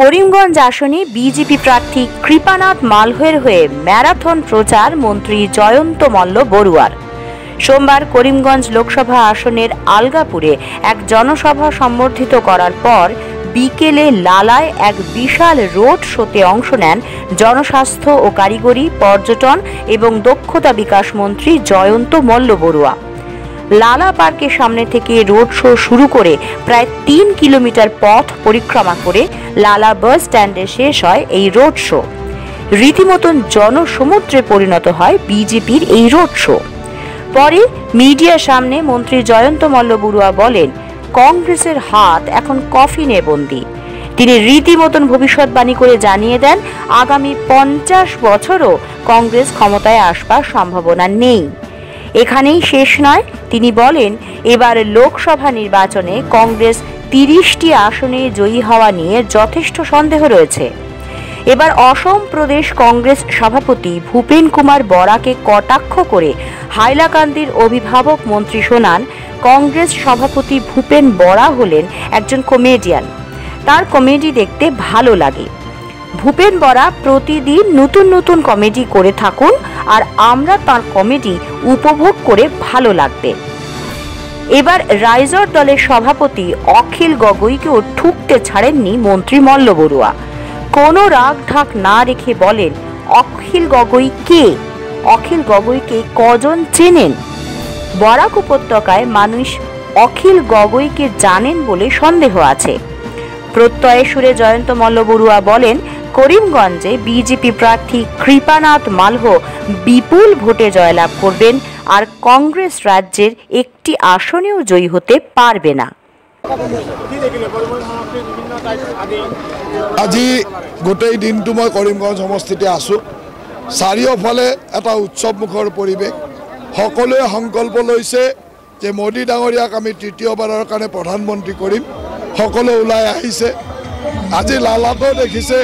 করিমগঞ্জ আসনে বিজেপি প্রার্থী কৃপানাথ মালহের হয়ে ম্যারাথন প্রচার মন্ত্রী জয়ন্ত মল্ল বড়ুয়ার। সোমবার করিমগঞ্জ লোকসভা আসনের আলগাপুরে এক জনসভা সম্বর্ধিত করার পর বিকেলে লালায় এক বিশাল রোড শোতে অংশ নেন জনস্বাস্থ্য ও কারিগরি, পর্যটন এবং দক্ষতা বিকাশ মন্ত্রী জয়ন্ত মল্ল বড়ুয়া। লালা পার্কের সামনে থেকে রোড শো শুরু করে প্রায় ৩ কিলোমিটার পথ পরিক্রমা করে লালা বাস স্ট্যান্ডে শেষ হয় এই রোড শো। রীতিমতন জনসমুদ্রে পরিণত হয় বিজেপির এই রোড শো। পরে মিডিয়ার সামনে মন্ত্রী জয়ন্ত মল্ল বড়ুয়া বলেন, কংগ্রেসের হাত এখন কফিনে বন্দী। তিনি রীতিমতন ভবিষ্যৎবাণী করে জানিয়ে দেন, আগামী ৫০ বছরও কংগ্রেস ক্ষমতায় আসবার সম্ভাবনা নেই। এখানেই শেষ নয়, তিনি বলেন, এবার লোকসভা নির্বাচনে কংগ্রেস ৩০টি আসনে জয়ী হওয়া নিয়ে যথেষ্ট সন্দেহ রয়েছে। এবার অসম প্রদেশ কংগ্রেস সভাপতি ভূপেন কুমার বরাকে কটাক্ষ করে হাইলাকান্দির অভিভাবক মন্ত্রী শোনান, কংগ্রেস সভাপতি ভূপেন বরা হলেন একজন কমেডিয়ান, তার কমেডি দেখতে ভালো লাগে। ভূপেন বরা প্রতিদিন নতুন নতুন কমেডি করে থাকুন, আর আমরা তার কমেডি উপভোগ করে ভালো লাগবে। এবার রাইজর দলের সভাপতি অখিল গগৈকেও ঠুকতে ছাড়েননি মন্ত্রী মল্ল বড়ুয়া। কোনো রাগ ঢাক না রেখে বলেন, অখিল গগৈ কে? অখিল গগৈকে কজন চেনেন? বরাক উপত্যকায় মানুষ অখিল গগৈকে জানেন বলে সন্দেহ আছে। প্রত্যয়ে সুরে জয়ন্ত মল্ল বড়ুয়া বলেন, করিমগঞ্জে বিজেপি প্রার্থী কৃপানাথ মালহ বিপুল ভোটে জয়লাভ করবেন, আর কংগ্রেস রাজ্যের একটি আসনেও জয়ী হতে পারবে না। আজি গোটেই দিনটো মই কৰিমগঞ্জ সমষ্টিতে আছোঁ। চাৰিওফালে এটা উৎসৱমুখৰ পৰিৱেশ। সকলোৱে সংকল্প লৈছে যে মোদী ডাঙৰীয়াক আমি তৃতীয়বাৰৰ কাৰণে প্ৰধানমন্ত্ৰী কৰিম। সকলো ওলাই আহিছে। আজি লালাতো দেখিছে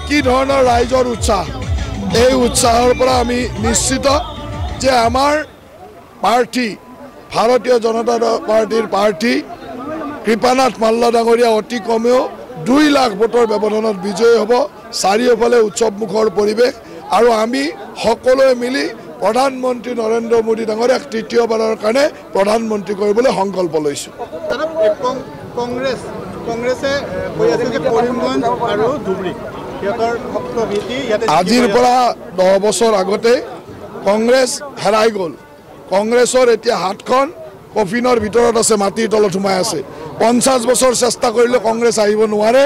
কি ধৰণৰ ৰাইজৰ উৎসাহ। এই উৎসাহৰ পৰা আমি নিশ্চিত যে আমাৰ প্ৰাৰ্থী, ভাৰতীয় জনতা পাৰ্টিৰ প্ৰাৰ্থী কৃপানাথ মাল্ল ডাঙৰীয়া অতি কমেও ২ লাখ ভোটৰ ব্যৱধানত বিজয়ী হ'ব। চাৰিওফালে উৎসৱমুখৰ পৰিৱেশ, আৰু আমি সকলোৱে মিলি প্ৰধানমন্ত্ৰী নৰেন্দ্ৰ মোদী ডাঙৰীয়াক তৃতীয়বাৰৰ কাৰণে প্ৰধানমন্ত্ৰী কৰিবলৈ সংকল্প লৈছোঁ। আজিৰ পৰা 10 বছৰ আগতে কংগ্ৰেছ হেৰাই গ'ল। কংগ্ৰেছৰ এতিয়া হাতখন কফিনৰ ভিতৰত আছে, মাটিৰ তলত সোমাই আছে। ৫০ বছৰ চেষ্টা কৰিলে কংগ্ৰেছ আহিব নোৱাৰে,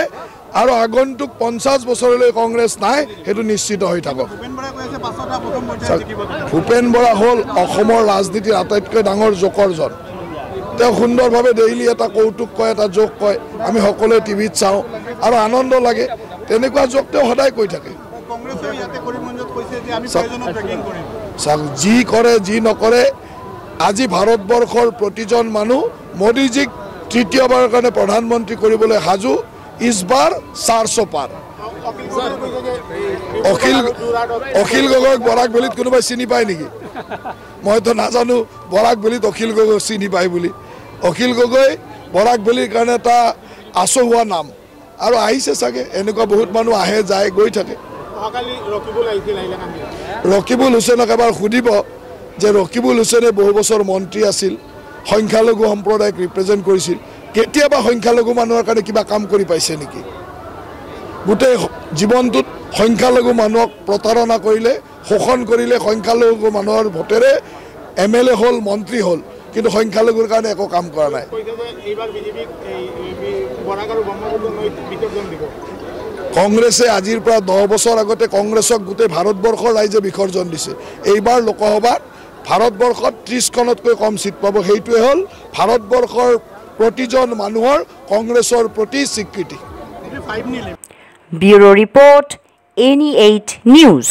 আৰু আগন্তুক ৫০ বছৰলৈ কংগ্ৰেছ নাই, সেইটো নিশ্চিত হৈ থাকক। ভূপেন বৰা হ'ল অসমৰ ৰাজনীতিৰ আটাইতকৈ ডাঙৰ জোকৰজন। তেওঁ সুন্দৰভাৱে ডেইলি এটা কৌতুক কয়, এটা জোক কয়। আমি সকলোৱে টিভিত চাওঁ আৰু আনন্দ লাগে। তেনেকুৱা জোক তেওঁ সদায় কৈ থাকে। যি কৰে যি নকৰে, আজি ভাৰতবৰ্ষৰ প্ৰতিজন মানুহ মোদীজীক তৃতীয়বাৰৰ কাৰণে প্ৰধানমন্ত্ৰী কৰিবলৈ সাজু। ইছবাৰ ৪০০ পাৰ। অখিল গগৈক বৰাক ভেলীত কোনোবাই চিনি পায় নেকি? মইতো নাজানো বৰাক ভেলীত অখিল গগৈ চিনি পায় বুলি। অখিল গগৈ বৰাক ভেলীৰ কাৰণে এটা আচহুৱা নাম, আৰু আহিছে চাগে। এনেকুৱা বহুত মানুহ আহে যায় গৈ থাকে। ৰকিবুল হুছেইনক এবাৰ সুধিব যে ৰকিবুল হুছেইনে বহু বছৰ মন্ত্ৰী আছিল, সংখ্যালঘু সম্প্ৰদায়ক ৰিপ্ৰেজেণ্ট কৰিছিল। কেতিয়াবা সংখ্যালঘু মানুহৰ কাৰণে কিবা কাম কৰি পাইছে নেকি? গোটেই জীৱনটোত সংখ্যালঘু মানুহক প্ৰতাৰণা কৰিলে, শোষণ কৰিলে। সংখ্যালঘু মানুহৰ ভোটেৰে MLA হ'ল, মন্ত্ৰী হ'ল, কিন্তু সংখ্যালঘুৰ কাৰণে একো কাম কৰা নাই। কংগ্ৰেছে আজিৰ পৰা 10 বছৰ আগতে কংগ্ৰেছক গোটেই ভাৰতবৰ্ষৰ ৰাইজে বিসৰ্জন দিছে। এইবাৰ লোকসভাত ভাৰতবৰ্ষত 30খনতকৈ কম চিট পাব। সেইটোৱে হ'ল ভাৰতবৰ্ষৰ প্ৰতিজন মানুহৰ কংগ্ৰেছৰ প্ৰতি স্বীকৃতি। Bureau report, NE8 news.